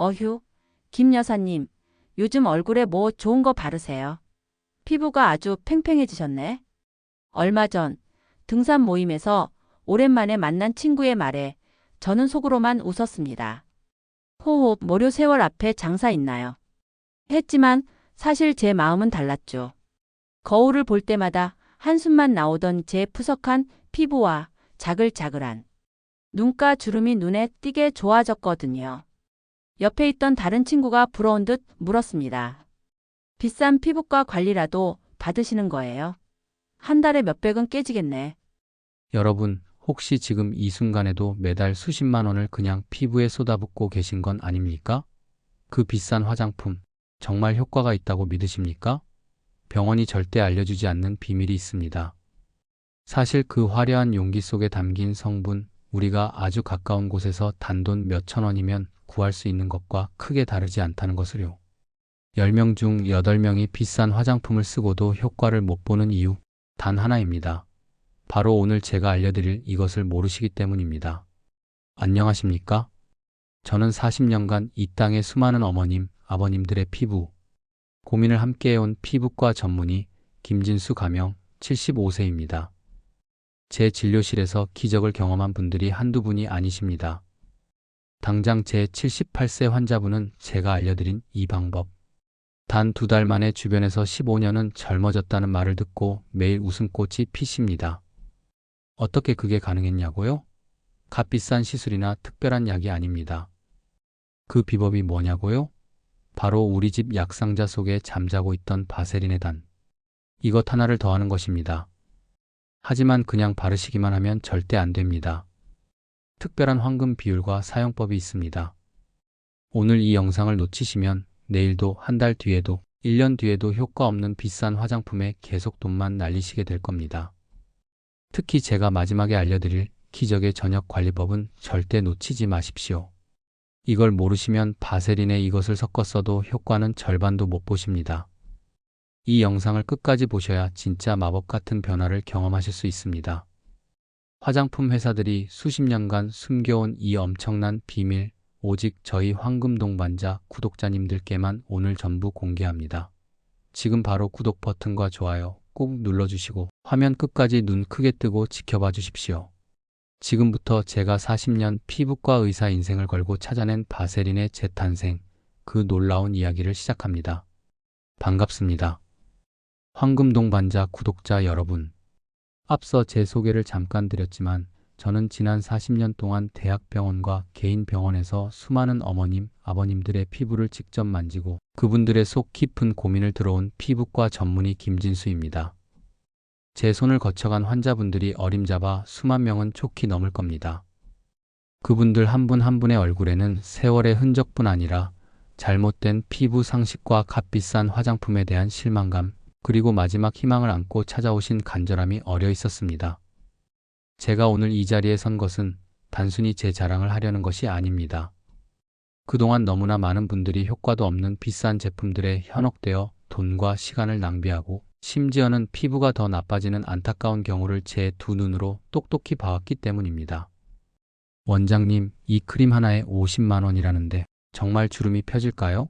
어휴, 김 여사님, 요즘 얼굴에 뭐 좋은 거 바르세요? 피부가 아주 팽팽해지셨네. 얼마 전 등산 모임에서 오랜만에 만난 친구의 말에 저는 속으로만 웃었습니다. 호호, 모료 세월 앞에 장사 있나요? 했지만 사실 제 마음은 달랐죠. 거울을 볼 때마다 한숨만 나오던 제 푸석한 피부와 자글자글한 눈가 주름이 눈에 띄게 좋아졌거든요. 옆에 있던 다른 친구가 부러운 듯 물었습니다. 비싼 피부과 관리라도 받으시는 거예요? 한 달에 몇백은 깨지겠네. 여러분, 혹시 지금 이 순간에도 매달 수십만 원을 그냥 피부에 쏟아붓고 계신 건 아닙니까? 그 비싼 화장품, 정말 효과가 있다고 믿으십니까? 병원이 절대 알려주지 않는 비밀이 있습니다. 사실 그 화려한 용기 속에 담긴 성분, 우리가 아주 가까운 곳에서 단돈 몇천 원이면 구할 수 있는 것과 크게 다르지 않다는 것을요. 10명 중 8명이 비싼 화장품을 쓰고도 효과를 못 보는 이유, 단 하나입니다. 바로 오늘 제가 알려드릴 이것을 모르시기 때문입니다. 안녕하십니까? 저는 40년간 이 땅의 수많은 어머님, 아버님들의 피부, 고민을 함께해온 피부과 전문의 김진수 가명 75세입니다. 제 진료실에서 기적을 경험한 분들이 한두 분이 아니십니다. 당장 제 78세 환자분은 제가 알려드린 이 방법. 단 2달 만에 주변에서 15년은 젊어졌다는 말을 듣고 매일 웃음꽃이 피십니다. 어떻게 그게 가능했냐고요? 값비싼 시술이나 특별한 약이 아닙니다. 그 비법이 뭐냐고요? 바로 우리 집 약상자 속에 잠자고 있던 바세린의 단. 이것 하나를 더하는 것입니다. 하지만 그냥 바르시기만 하면 절대 안 됩니다. 특별한 황금 비율과 사용법이 있습니다. 오늘 이 영상을 놓치시면 내일도 한 달 뒤에도 1년 뒤에도 효과 없는 비싼 화장품에 계속 돈만 날리시게 될 겁니다. 특히 제가 마지막에 알려드릴 기적의 저녁 관리법은 절대 놓치지 마십시오. 이걸 모르시면 바세린에 이것을 섞어 써도 효과는 절반도 못 보십니다. 이 영상을 끝까지 보셔야 진짜 마법 같은 변화를 경험하실 수 있습니다. 화장품 회사들이 수십 년간 숨겨온 이 엄청난 비밀, 오직 저희 황금동반자 구독자님들께만 오늘 전부 공개합니다. 지금 바로 구독 버튼과 좋아요 꼭 눌러주시고 화면 끝까지 눈 크게 뜨고 지켜봐 주십시오. 지금부터 제가 40년 피부과 의사 인생을 걸고 찾아낸 바세린의 재탄생, 그 놀라운 이야기를 시작합니다. 반갑습니다. 황금동반자 구독자 여러분. 앞서 제 소개를 잠깐 드렸지만 저는 지난 40년 동안 대학병원과 개인 병원에서 수많은 어머님, 아버님들의 피부를 직접 만지고 그분들의 속 깊은 고민을 들어온 피부과 전문의 김진수입니다. 제 손을 거쳐간 환자분들이 어림잡아 수만 명은 촉히 넘을 겁니다. 그분들 한 분 한 분의 얼굴에는 세월의 흔적뿐 아니라 잘못된 피부 상식과 값비싼 화장품에 대한 실망감, 그리고 마지막 희망을 안고 찾아오신 간절함이 어려 있었습니다. 제가 오늘 이 자리에 선 것은 단순히 제 자랑을 하려는 것이 아닙니다. 그동안 너무나 많은 분들이 효과도 없는 비싼 제품들에 현혹되어 돈과 시간을 낭비하고 심지어는 피부가 더 나빠지는 안타까운 경우를 제 두 눈으로 똑똑히 봐왔기 때문입니다. 원장님, 이 크림 하나에 50만 원이라는데 정말 주름이 펴질까요?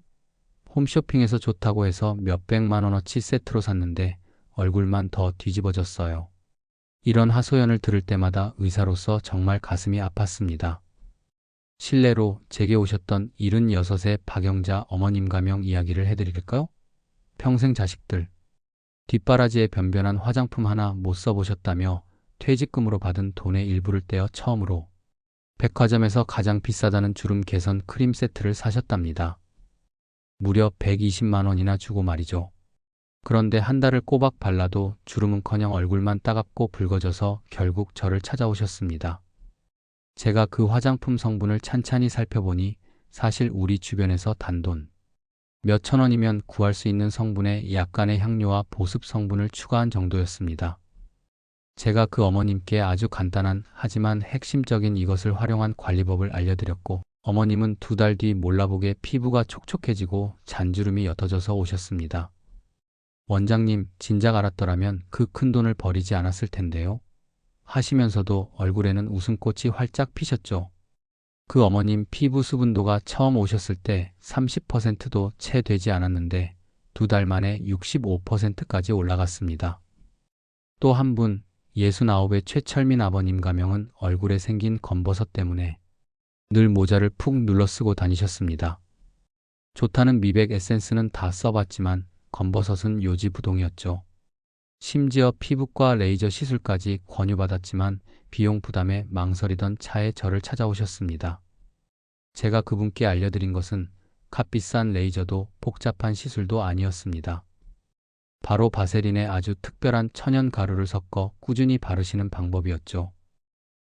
홈쇼핑에서 좋다고 해서 몇백만 원어치 세트로 샀는데 얼굴만 더 뒤집어졌어요. 이런 하소연을 들을 때마다 의사로서 정말 가슴이 아팠습니다. 실례로 제게 오셨던 76의 박영자 어머님 가명 이야기를 해드릴까요? 평생 자식들, 뒷바라지에 변변한 화장품 하나 못 써보셨다며 퇴직금으로 받은 돈의 일부를 떼어 처음으로 백화점에서 가장 비싸다는 주름 개선 크림 세트를 사셨답니다. 무려 120만 원이나 주고 말이죠. 그런데 한 달을 꼬박 발라도 주름은커녕 얼굴만 따갑고 붉어져서 결국 저를 찾아오셨습니다. 제가 그 화장품 성분을 찬찬히 살펴보니 사실 우리 주변에서 단돈 몇천 원이면 구할 수 있는 성분에 약간의 향료와 보습 성분을 추가한 정도였습니다. 제가 그 어머님께 아주 간단한 하지만 핵심적인 이것을 활용한 관리법을 알려드렸고 어머님은 2달 뒤 몰라보게 피부가 촉촉해지고 잔주름이 옅어져서 오셨습니다. 원장님, 진작 알았더라면 그 큰 돈을 버리지 않았을 텐데요. 하시면서도 얼굴에는 웃음꽃이 활짝 피셨죠. 그 어머님 피부 수분도가 처음 오셨을 때 30%도 채 되지 않았는데 2달 만에 65%까지 올라갔습니다. 또 한 분, 69의 최철민 아버님 가명은 얼굴에 생긴 검버섯 때문에 늘 모자를 푹 눌러 쓰고 다니셨습니다. 좋다는 미백 에센스는 다 써봤지만 검버섯은 요지부동이었죠. 심지어 피부과 레이저 시술까지 권유받았지만 비용 부담에 망설이던 차에 저를 찾아오셨습니다. 제가 그분께 알려드린 것은 값비싼 레이저도 복잡한 시술도 아니었습니다. 바로 바세린에 아주 특별한 천연 가루를 섞어 꾸준히 바르시는 방법이었죠.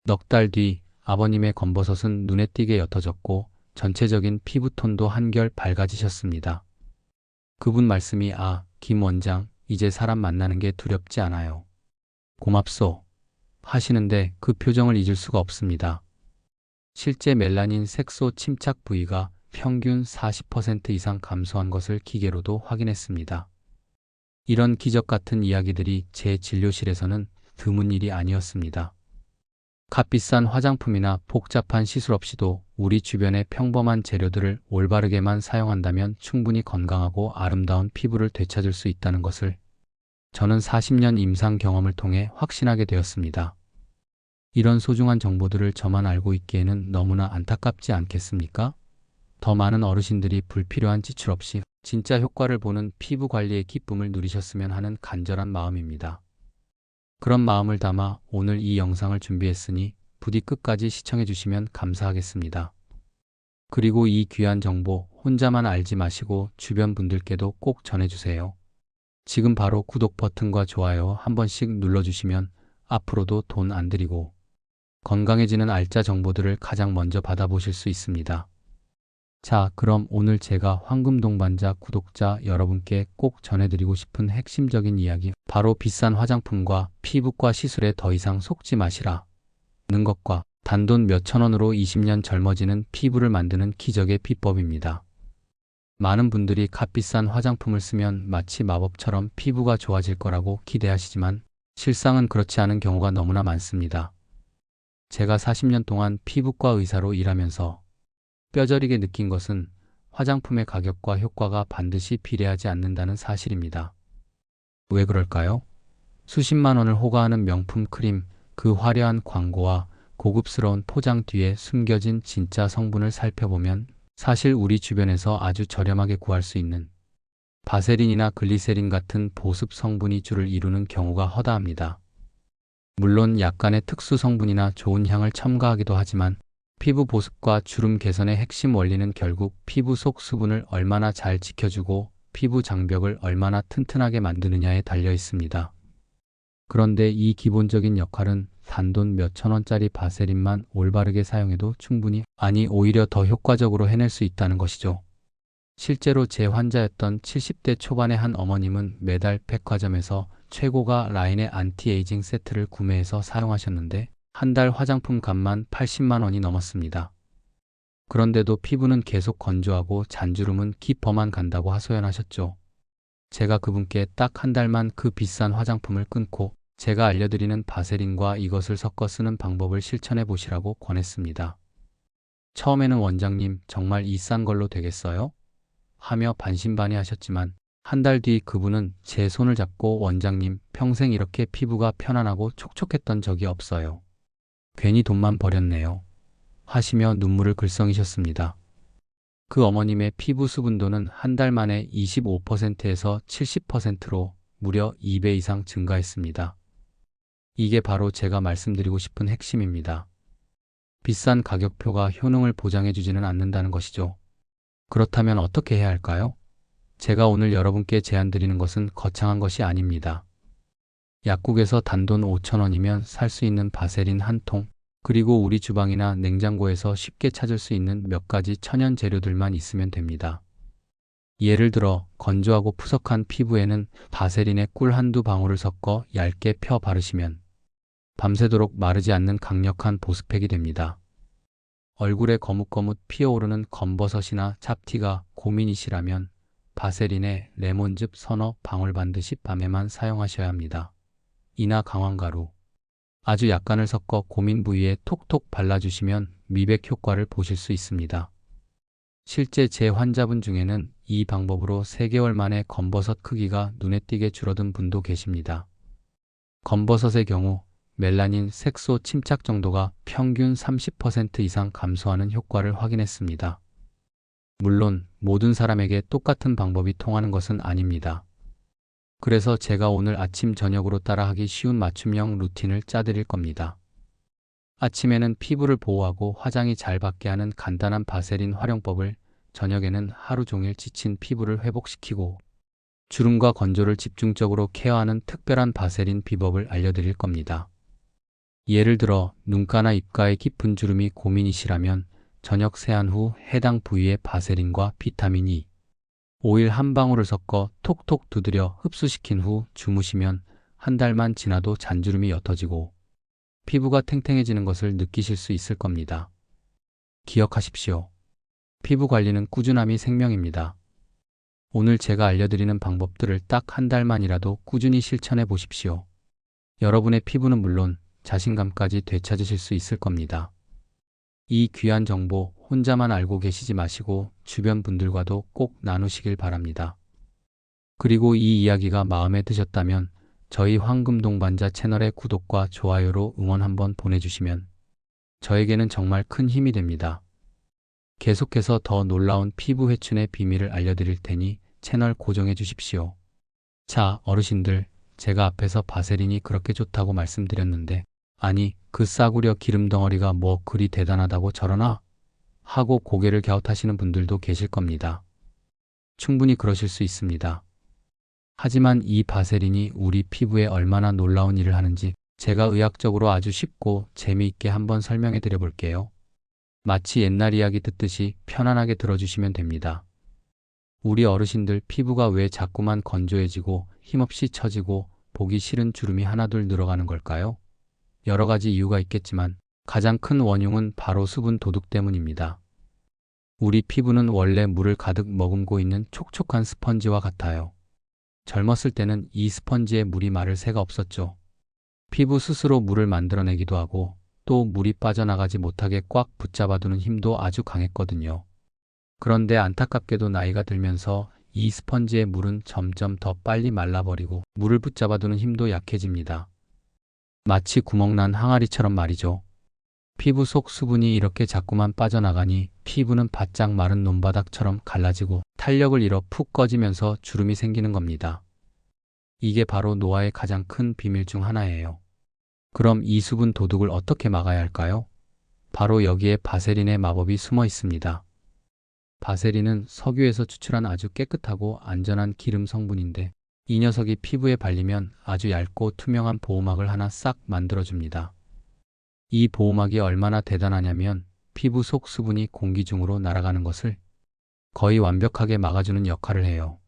넉 달 뒤 아버님의 검버섯은 눈에 띄게 옅어졌고 전체적인 피부톤도 한결 밝아지셨습니다. 그분 말씀이 김 원장, 이제 사람 만나는 게 두렵지 않아요. 고맙소. 하시는데 그 표정을 잊을 수가 없습니다. 실제 멜라닌 색소 침착 부위가 평균 40% 이상 감소한 것을 기계로도 확인했습니다. 이런 기적 같은 이야기들이 제 진료실에서는 드문 일이 아니었습니다. 값비싼 화장품이나 복잡한 시술 없이도 우리 주변의 평범한 재료들을 올바르게만 사용한다면 충분히 건강하고 아름다운 피부를 되찾을 수 있다는 것을 저는 40년 임상 경험을 통해 확신하게 되었습니다. 이런 소중한 정보들을 저만 알고 있기에는 너무나 안타깝지 않겠습니까? 더 많은 어르신들이 불필요한 지출 없이 진짜 효과를 보는 피부 관리의 기쁨을 누리셨으면 하는 간절한 마음입니다. 그런 마음을 담아 오늘 이 영상을 준비했으니 부디 끝까지 시청해 주시면 감사하겠습니다. 그리고 이 귀한 정보 혼자만 알지 마시고 주변 분들께도 꼭 전해주세요. 지금 바로 구독 버튼과 좋아요 한 번씩 눌러주시면 앞으로도 돈 안 들이고 건강해지는 알짜 정보들을 가장 먼저 받아보실 수 있습니다. 자, 그럼 오늘 제가 황금동반자 구독자 여러분께 꼭 전해드리고 싶은 핵심적인 이야기, 바로 비싼 화장품과 피부과 시술에 더 이상 속지 마시라는 것과 단돈 몇천 원으로 20년 젊어지는 피부를 만드는 기적의 비법입니다. 많은 분들이 값비싼 화장품을 쓰면 마치 마법처럼 피부가 좋아질 거라고 기대하시지만 실상은 그렇지 않은 경우가 너무나 많습니다. 제가 40년 동안 피부과 의사로 일하면서 뼈저리게 느낀 것은 화장품의 가격과 효과가 반드시 비례하지 않는다는 사실입니다. 왜 그럴까요? 수십만 원을 호가하는 명품 크림, 그 화려한 광고와 고급스러운 포장 뒤에 숨겨진 진짜 성분을 살펴보면 사실 우리 주변에서 아주 저렴하게 구할 수 있는 바세린이나 글리세린 같은 보습 성분이 주를 이루는 경우가 허다합니다. 물론 약간의 특수 성분이나 좋은 향을 첨가하기도 하지만 피부 보습과 주름 개선의 핵심 원리는 결국 피부 속 수분을 얼마나 잘 지켜주고 피부 장벽을 얼마나 튼튼하게 만드느냐에 달려 있습니다. 그런데 이 기본적인 역할은 단돈 몇천 원짜리 바세린만 올바르게 사용해도 충분히, 아니 오히려 더 효과적으로 해낼 수 있다는 것이죠. 실제로 제 환자였던 70대 초반의 한 어머님은 매달 백화점에서 최고가 라인의 안티에이징 세트를 구매해서 사용하셨는데 한 달 화장품 값만 80만 원이 넘었습니다. 그런데도 피부는 계속 건조하고 잔주름은 깊어만 간다고 하소연하셨죠. 제가 그분께 딱 한 달만 그 비싼 화장품을 끊고 제가 알려드리는 바세린과 이것을 섞어 쓰는 방법을 실천해 보시라고 권했습니다. 처음에는 원장님 정말 이 싼 걸로 되겠어요? 하며 반신반의하셨지만 한 달 뒤 그분은 제 손을 잡고 원장님 평생 이렇게 피부가 편안하고 촉촉했던 적이 없어요. 괜히 돈만 버렸네요. 하시며 눈물을 글썽이셨습니다. 그 어머님의 피부 수분도는 한 달 만에 25%에서 70%로 무려 2배 이상 증가했습니다. 이게 바로 제가 말씀드리고 싶은 핵심입니다. 비싼 가격표가 효능을 보장해주지는 않는다는 것이죠. 그렇다면 어떻게 해야 할까요? 제가 오늘 여러분께 제안드리는 것은 거창한 것이 아닙니다. 약국에서 단돈 5천 원이면 살 수 있는 바세린 한 통, 그리고 우리 주방이나 냉장고에서 쉽게 찾을 수 있는 몇 가지 천연 재료들만 있으면 됩니다. 예를 들어 건조하고 푸석한 피부에는 바세린에 꿀 한두 방울을 섞어 얇게 펴 바르시면 밤새도록 마르지 않는 강력한 보습팩이 됩니다. 얼굴에 거뭇거뭇 피어오르는 검버섯이나 잡티가 고민이시라면 바세린에 레몬즙 서너 방울 반드시 밤에만 사용하셔야 합니다. 이나 강황가루, 아주 약간을 섞어 고민 부위에 톡톡 발라주시면 미백 효과를 보실 수 있습니다. 실제 제 환자분 중에는 이 방법으로 3개월 만에 검버섯 크기가 눈에 띄게 줄어든 분도 계십니다. 검버섯의 경우 멜라닌 색소 침착 정도가 평균 30% 이상 감소하는 효과를 확인했습니다. 물론 모든 사람에게 똑같은 방법이 통하는 것은 아닙니다. 그래서 제가 오늘 아침 저녁으로 따라하기 쉬운 맞춤형 루틴을 짜드릴 겁니다. 아침에는 피부를 보호하고 화장이 잘 받게 하는 간단한 바세린 활용법을, 저녁에는 하루 종일 지친 피부를 회복시키고 주름과 건조를 집중적으로 케어하는 특별한 바세린 비법을 알려드릴 겁니다. 예를 들어 눈가나 입가에 깊은 주름이 고민이시라면 저녁 세안 후 해당 부위에 바세린과 비타민 E, 오일 한 방울을 섞어 톡톡 두드려 흡수시킨 후 주무시면 한 달만 지나도 잔주름이 옅어지고 피부가 탱탱해지는 것을 느끼실 수 있을 겁니다. 기억하십시오. 피부 관리는 꾸준함이 생명입니다. 오늘 제가 알려드리는 방법들을 딱 한 달만이라도 꾸준히 실천해 보십시오. 여러분의 피부는 물론 자신감까지 되찾으실 수 있을 겁니다. 이 귀한 정보 혼자만 알고 계시지 마시고 주변 분들과도 꼭 나누시길 바랍니다. 그리고 이 이야기가 마음에 드셨다면 저희 황금동반자 채널의 구독과 좋아요로 응원 한번 보내주시면 저에게는 정말 큰 힘이 됩니다. 계속해서 더 놀라운 피부 회춘의 비밀을 알려드릴 테니 채널 고정해 주십시오. 자, 어르신들, 제가 앞에서 바세린이 그렇게 좋다고 말씀드렸는데, 아니, 그 싸구려 기름 덩어리가 뭐 그리 대단하다고 저러나? 하고 고개를 갸웃하시는 분들도 계실 겁니다. 충분히 그러실 수 있습니다. 하지만 이 바세린이 우리 피부에 얼마나 놀라운 일을 하는지 제가 의학적으로 아주 쉽고 재미있게 한번 설명해 드려 볼게요. 마치 옛날 이야기 듣듯이 편안하게 들어주시면 됩니다. 우리 어르신들 피부가 왜 자꾸만 건조해지고 힘없이 처지고 보기 싫은 주름이 하나둘 늘어가는 걸까요? 여러 가지 이유가 있겠지만 가장 큰 원흉은 바로 수분 도둑 때문입니다. 우리 피부는 원래 물을 가득 머금고 있는 촉촉한 스펀지와 같아요. 젊었을 때는 이 스펀지에 물이 마를 새가 없었죠. 피부 스스로 물을 만들어내기도 하고 또 물이 빠져나가지 못하게 꽉 붙잡아두는 힘도 아주 강했거든요. 그런데 안타깝게도 나이가 들면서 이 스펀지의 물은 점점 더 빨리 말라버리고 물을 붙잡아두는 힘도 약해집니다. 마치 구멍난 항아리처럼 말이죠. 피부 속 수분이 이렇게 자꾸만 빠져나가니 피부는 바짝 마른 논바닥처럼 갈라지고 탄력을 잃어 푹 꺼지면서 주름이 생기는 겁니다. 이게 바로 노화의 가장 큰 비밀 중 하나예요. 그럼 이 수분 도둑을 어떻게 막아야 할까요? 바로 여기에 바세린의 마법이 숨어 있습니다. 바세린은 석유에서 추출한 아주 깨끗하고 안전한 기름 성분인데 이 녀석이 피부에 발리면 아주 얇고 투명한 보호막을 하나 싹 만들어줍니다. 이 보호막이 얼마나 대단하냐면 피부 속 수분이 공기 중으로 날아가는 것을 거의 완벽하게 막아주는 역할을 해요.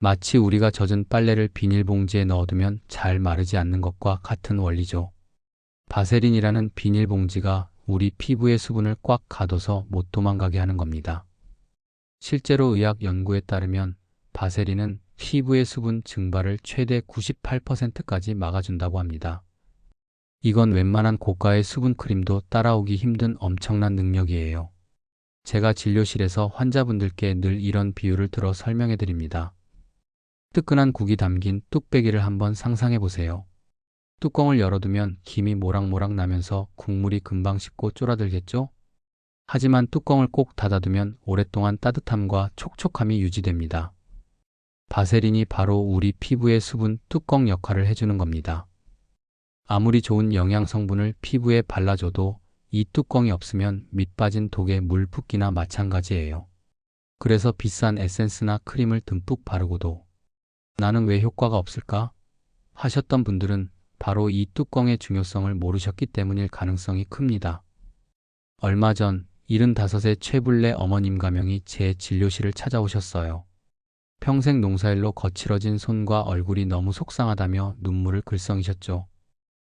마치 우리가 젖은 빨래를 비닐봉지에 넣어두면 잘 마르지 않는 것과 같은 원리죠. 바세린이라는 비닐봉지가 우리 피부의 수분을 꽉 가둬서 못 도망가게 하는 겁니다. 실제로 의학 연구에 따르면 바세린은 피부의 수분 증발을 최대 98%까지 막아준다고 합니다. 이건 웬만한 고가의 수분 크림도 따라오기 힘든 엄청난 능력이에요. 제가 진료실에서 환자분들께 늘 이런 비유를 들어 설명해 드립니다. 뜨끈한 국이 담긴 뚝배기를 한번 상상해 보세요. 뚜껑을 열어두면 김이 모락모락 나면서 국물이 금방 식고 쫄아들겠죠? 하지만 뚜껑을 꼭 닫아두면 오랫동안 따뜻함과 촉촉함이 유지됩니다. 바세린이 바로 우리 피부의 수분 뚜껑 역할을 해주는 겁니다. 아무리 좋은 영양 성분을 피부에 발라줘도 이 뚜껑이 없으면 밑 빠진 독에 물 붓기나 마찬가지예요. 그래서 비싼 에센스나 크림을 듬뿍 바르고도 나는 왜 효과가 없을까? 하셨던 분들은 바로 이 뚜껑의 중요성을 모르셨기 때문일 가능성이 큽니다. 얼마 전 75세 최불래 어머님 가명이 제 진료실을 찾아오셨어요. 평생 농사일로 거칠어진 손과 얼굴이 너무 속상하다며 눈물을 글썽이셨죠.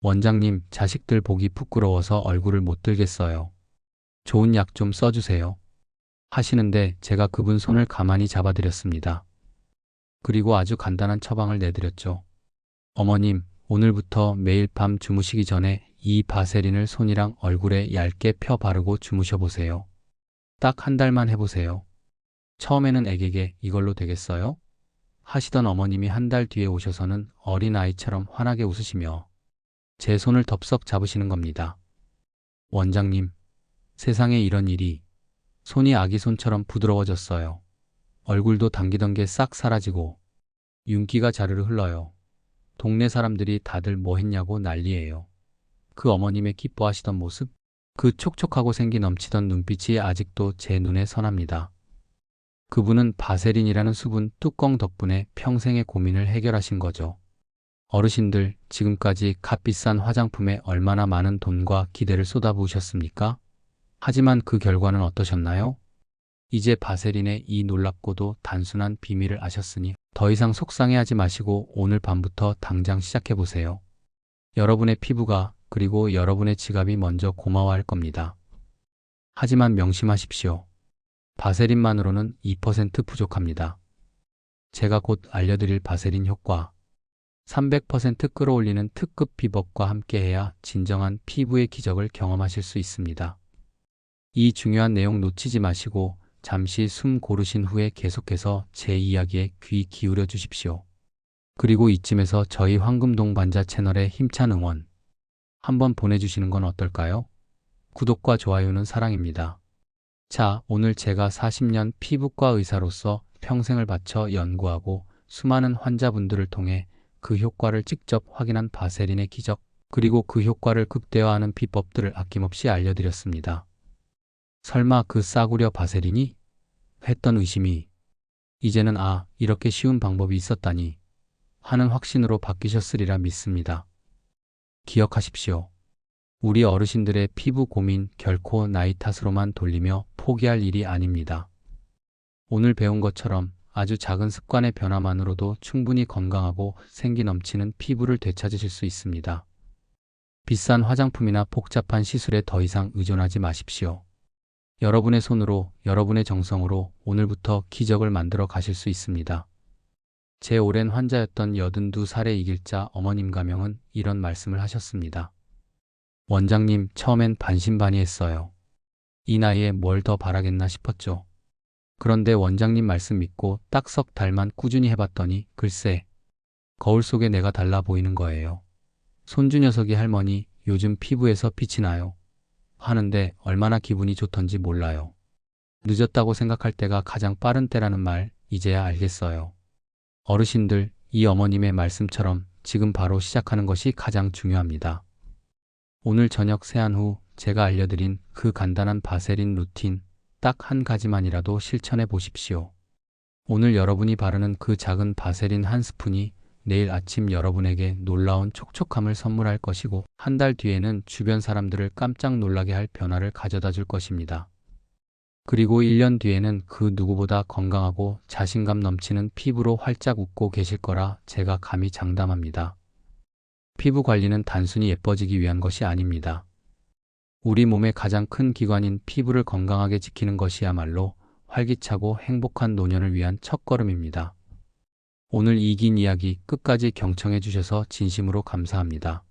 원장님, 자식들 보기 부끄러워서 얼굴을 못 들겠어요. 좋은 약 좀 써주세요. 하시는데 제가 그분 손을 가만히 잡아드렸습니다. 그리고 아주 간단한 처방을 내드렸죠. 어머님, 오늘부터 매일 밤 주무시기 전에 이 바세린을 손이랑 얼굴에 얇게 펴 바르고 주무셔 보세요. 딱 한 달만 해보세요. 처음에는 애게게 이걸로 되겠어요? 하시던 어머님이 한 달 뒤에 오셔서는 어린아이처럼 환하게 웃으시며 제 손을 덥석 잡으시는 겁니다. 원장님, 세상에 이런 일이. 손이 아기 손처럼 부드러워졌어요. 얼굴도 당기던 게 싹 사라지고 윤기가 자르르 흘러요. 동네 사람들이 다들 뭐 했냐고 난리예요. 그 어머님의 기뻐하시던 모습, 그 촉촉하고 생기 넘치던 눈빛이 아직도 제 눈에 선합니다. 그분은 바세린이라는 수분 뚜껑 덕분에 평생의 고민을 해결하신 거죠. 어르신들, 지금까지 값비싼 화장품에 얼마나 많은 돈과 기대를 쏟아부으셨습니까? 하지만 그 결과는 어떠셨나요? 이제 바세린의 이 놀랍고도 단순한 비밀을 아셨으니 더 이상 속상해하지 마시고 오늘 밤부터 당장 시작해보세요. 여러분의 피부가 그리고 여러분의 지갑이 먼저 고마워할 겁니다. 하지만 명심하십시오. 바세린만으로는 2% 부족합니다. 제가 곧 알려드릴 바세린 효과, 300% 끌어올리는 특급 비법과 함께해야 진정한 피부의 기적을 경험하실 수 있습니다. 이 중요한 내용 놓치지 마시고 잠시 숨 고르신 후에 계속해서 제 이야기에 귀 기울여 주십시오. 그리고 이쯤에서 저희 황금동 반자 채널에 힘찬 응원 한번 보내주시는 건 어떨까요? 구독과 좋아요는 사랑입니다. 자, 오늘 제가 40년 피부과 의사로서 평생을 바쳐 연구하고 수많은 환자분들을 통해 그 효과를 직접 확인한 바세린의 기적, 그리고 그 효과를 극대화하는 비법들을 아낌없이 알려드렸습니다. 설마 그 싸구려 바세린이? 했던 의심이 이제는 이렇게 쉬운 방법이 있었다니 하는 확신으로 바뀌셨으리라 믿습니다. 기억하십시오. 우리 어르신들의 피부 고민 결코 나이 탓으로만 돌리며 포기할 일이 아닙니다. 오늘 배운 것처럼 아주 작은 습관의 변화만으로도 충분히 건강하고 생기 넘치는 피부를 되찾으실 수 있습니다. 비싼 화장품이나 복잡한 시술에 더 이상 의존하지 마십시오. 여러분의 손으로, 여러분의 정성으로 오늘부터 기적을 만들어 가실 수 있습니다. 제 오랜 환자였던 82살의 이길자 어머님 가명은 이런 말씀을 하셨습니다. 원장님, 처음엔 반신반의했어요. 이 나이에 뭘 더 바라겠나 싶었죠. 그런데 원장님 말씀 믿고 딱 석 달만 꾸준히 해봤더니 글쎄, 거울 속에 내가 달라 보이는 거예요. 손주 녀석이 할머니, 요즘 피부에서 빛이 나요. 하는데 얼마나 기분이 좋던지 몰라요. 늦었다고 생각할 때가 가장 빠른 때라는 말 이제야 알겠어요. 어르신들, 이 어머님의 말씀처럼 지금 바로 시작하는 것이 가장 중요합니다. 오늘 저녁 세안 후 제가 알려드린 그 간단한 바세린 루틴 딱 한 가지만이라도 실천해 보십시오. 오늘 여러분이 바르는 그 작은 바세린 한 스푼이 내일 아침 여러분에게 놀라운 촉촉함을 선물할 것이고 한 달 뒤에는 주변 사람들을 깜짝 놀라게 할 변화를 가져다 줄 것입니다. 그리고 1년 뒤에는 그 누구보다 건강하고 자신감 넘치는 피부로 활짝 웃고 계실 거라 제가 감히 장담합니다. 피부 관리는 단순히 예뻐지기 위한 것이 아닙니다. 우리 몸의 가장 큰 기관인 피부를 건강하게 지키는 것이야말로 활기차고 행복한 노년을 위한 첫걸음입니다. 오늘 이 긴 이야기 끝까지 경청해 주셔서 진심으로 감사합니다.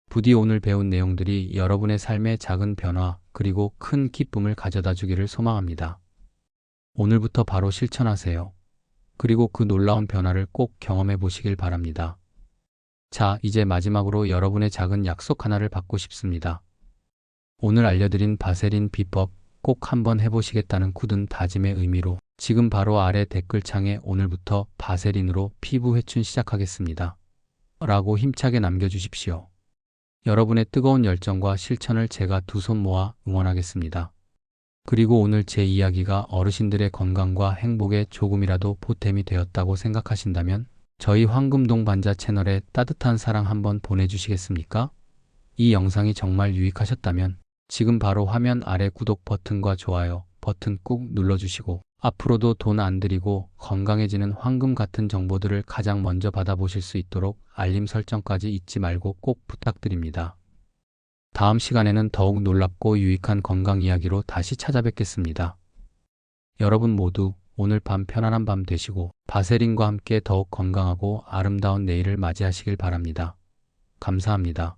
부디 오늘 배운 내용들이 여러분의 삶의 작은 변화 그리고 큰 기쁨을 가져다 주기를 소망합니다. 오늘부터 바로 실천하세요. 그리고 그 놀라운 변화를 꼭 경험해 보시길 바랍니다. 자, 이제 마지막으로 여러분의 작은 약속 하나를 받고 싶습니다. 오늘 알려드린 바세린 비법 꼭 한번 해보시겠다는 굳은 다짐의 의미로 지금 바로 아래 댓글창에 오늘부터 바세린으로 피부 회춘 시작하겠습니다. 라고 힘차게 남겨주십시오. 여러분의 뜨거운 열정과 실천을 제가 두 손 모아 응원하겠습니다. 그리고 오늘 제 이야기가 어르신들의 건강과 행복에 조금이라도 보탬이 되었다고 생각하신다면 저희 황금동 반자 채널에 따뜻한 사랑 한번 보내주시겠습니까? 이 영상이 정말 유익하셨다면 지금 바로 화면 아래 구독 버튼과 좋아요 버튼 꾹 눌러주시고 앞으로도 돈 안 들이고 건강해지는 황금 같은 정보들을 가장 먼저 받아보실 수 있도록 알림 설정까지 잊지 말고 꼭 부탁드립니다. 다음 시간에는 더욱 놀랍고 유익한 건강 이야기로 다시 찾아뵙겠습니다. 여러분 모두 오늘 밤 편안한 밤 되시고 바세린과 함께 더욱 건강하고 아름다운 내일을 맞이하시길 바랍니다. 감사합니다.